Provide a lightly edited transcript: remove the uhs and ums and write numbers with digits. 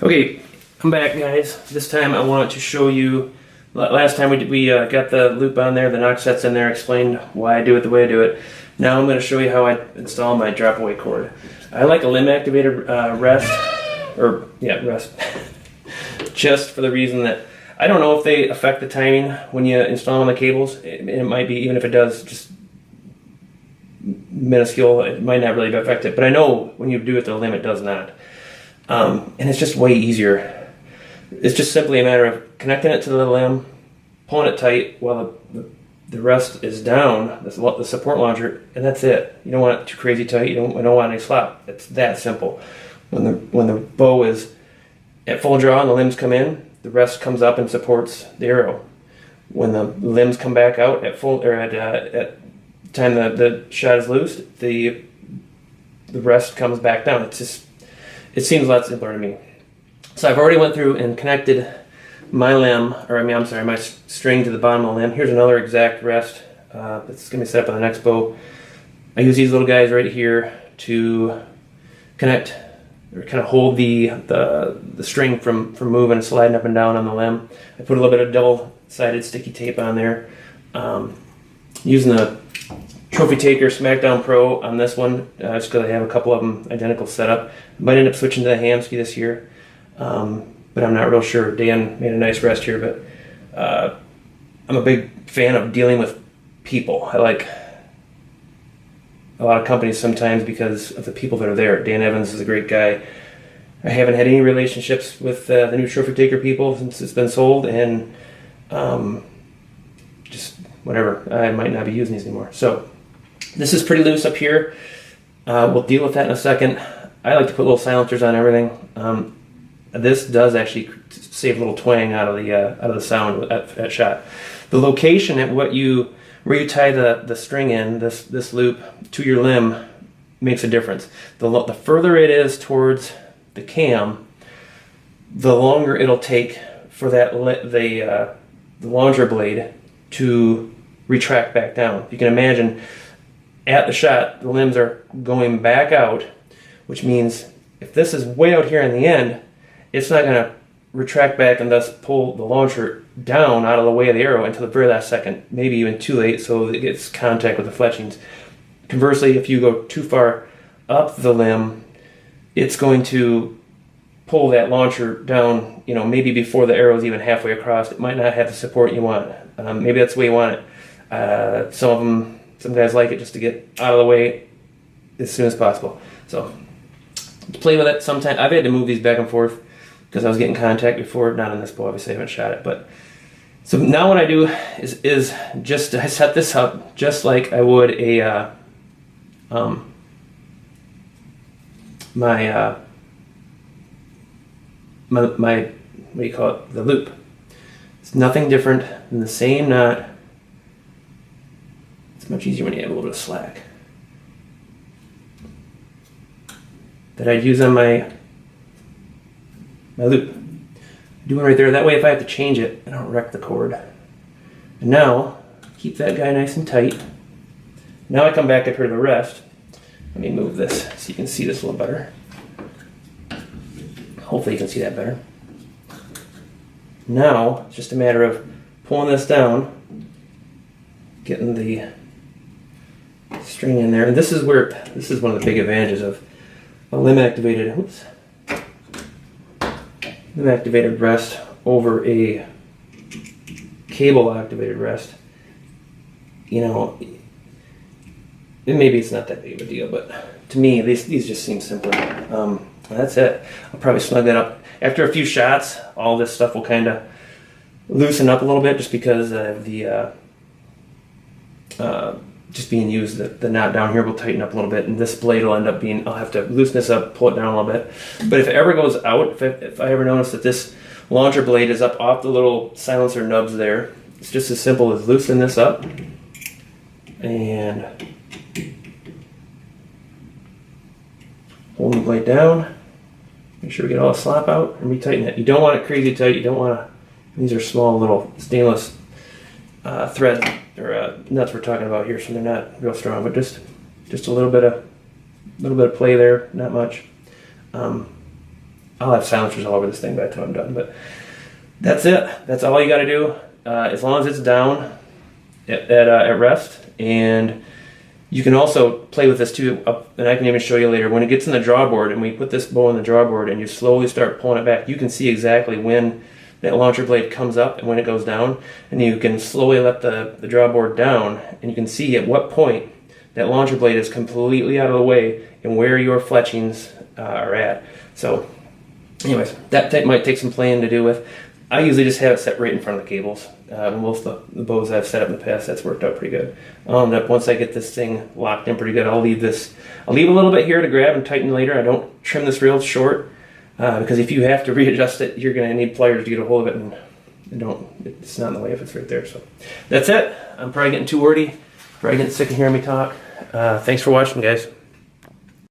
Okay, I'm back, guys. This time I wanted to show you, last time we got the loop on there, the knock sets in there, explained why I do it the way I do it. Now I'm going to show you how I install my drop away cord. I like a limb activated rest, just for the reason that I don't know if they affect the timing when you install them on the cables. It might be, even if it does, just minuscule, it might not really affect it. But I know when you do it to the limb, it does not. And it's just way easier. It's just simply a matter of connecting it to the limb, pulling it tight while the rest is down, the support launcher, and that's it. You don't want it too crazy tight. You don't want any slop. It's that simple. When the bow is at full draw and the limbs come in, the rest comes up and supports the arrow. When the limbs come back out at full, or at time the shot is loosed, the rest comes back down. It seems a lot simpler to me. So I've already went through and connected my limb, my string to the bottom of the limb. Here's another exact rest. It's going to be set up on the next bow. I use these little guys right here to connect, or kind of hold the string from moving and sliding up and down on the limb. I put a little bit of double-sided sticky tape on there. Using the Trophy Taker SmackDown Pro on this one, just because I have a couple of them identical setup. I might end up switching to the Hamsky this year, but I'm not real sure. Dan made a nice rest here, but I'm a big fan of dealing with people. I like a lot of companies sometimes because of the people that are there. Dan Evans is a great guy. I haven't had any relationships with the new Trophy Taker people since it's been sold, and just whatever. I might not be using these anymore. So this is pretty loose up here. We'll deal with that in a second. I like to put little silencers on everything. This does actually save a little twang out of the sound at shot. The location at where you tie the string in, this loop to your limb, makes a difference. The further it is towards the cam, the longer it'll take for the launcher blade to retract back down. You can imagine at the shot, the limbs are going back out, which means if this is way out here in the end, it's not going to retract back and thus pull the launcher down out of the way of the arrow until the very last second, maybe even too late, so it gets contact with the fletchings. Conversely, if you go too far up the limb, it's going to pull that launcher down, maybe before the arrow is even halfway across. It might not have the support you want. Maybe that's the way you want it. Some guys like it just to get out of the way as soon as possible. So play with it sometime. I've had to move these back and forth because I was getting contact before. Not on this bow, obviously I haven't shot it. But so now what I do is just I set this up just like I would a my what do you call it? The loop. It's nothing different than the same knot. It's much easier when you have a little bit of slack. That I'd use on my loop. Do one right there. That way if I have to change it, I don't wreck the cord. And now, keep that guy nice and tight. Now I come back up here to the rest. Let me move this so you can see this a little better. Hopefully you can see that better. Now, it's just a matter of pulling this down, getting the string in there. And this is one of the big advantages of a limb activated rest over a cable activated rest. Maybe it's not that big of a deal, but to me these just seem simpler. That's it. I'll probably snug that up. After a few shots, all this stuff will kind of loosen up a little bit just because of the just being used. The knot down here will tighten up a little bit, and this blade will end up being, I'll have to loosen this up, pull it down a little bit. But if it ever goes out, if I ever notice that this launcher blade is up off the little silencer nubs there, it's just as simple as loosen this up and hold the blade down. Make sure we get all the slop out and retighten it. You don't want it crazy tight. You don't want to, these are small little stainless thread or nuts we're talking about here, so they're not real strong, but just a little bit of play there, not much. I'll have silencers all over this thing by the time I'm done. But that's it. That's all you got to do. As long as it's down at rest. And you can also play with this too, and I can even show you later. When it gets in the drawboard and we put this bow in the drawboard and you slowly start pulling it back, you can see exactly when that launcher blade comes up and when it goes down, and you can slowly let the drawboard down, and you can see at what point that launcher blade is completely out of the way and where your fletchings are at. So anyways, that might take some playing to do with. I usually just have it set right in front of the cables. Most of the bows I've set up in the past, that's worked out pretty good. Once I get this thing locked in pretty good, I'll leave a little bit here to grab and tighten later. I don't trim this real short because if you have to readjust it, you're going to need pliers to get a hold of it, and it's not in the way if it's right there. So that's it. I'm probably getting too wordy, probably getting sick of hearing me talk. Thanks for watching, guys.